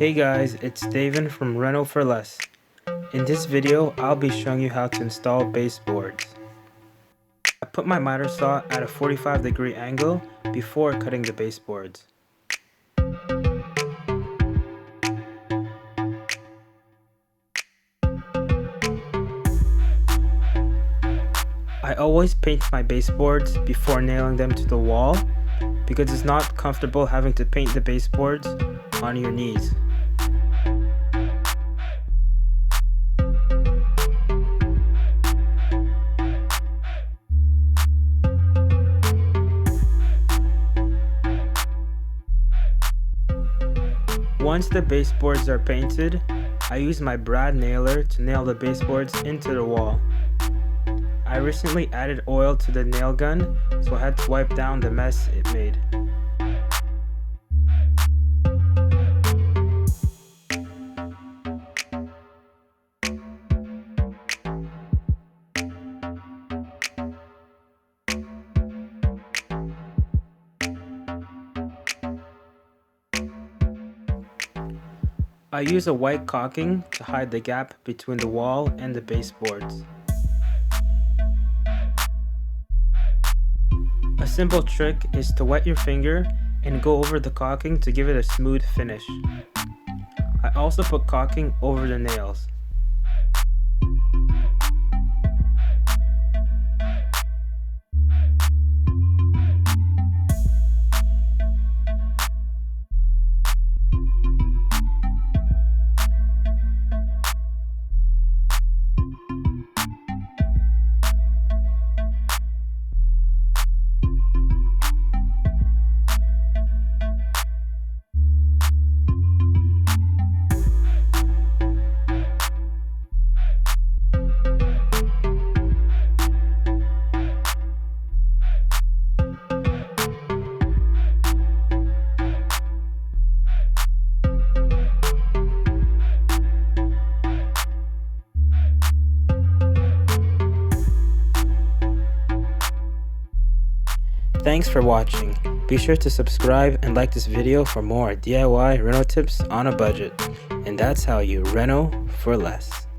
Hey guys, it's David from Reno for Less. In this video, I'll be showing you how to install baseboards. I put my miter saw at a 45-degree angle before cutting the baseboards. I always paint my baseboards before nailing them to the wall because it's not comfortable having to paint the baseboards on your knees. Once the baseboards are painted, I use my brad nailer to nail the baseboards into the wall. I recently added oil to the nail gun, so I had to wipe down the mess it made. I use a white caulking to hide the gap between the wall and the baseboards. A simple trick is to wet your finger and go over the caulking to give it a smooth finish. I also put caulking over the nails. Thanks for watching. Be sure to subscribe and like this video for more DIY reno tips on a budget. And that's how you reno for less.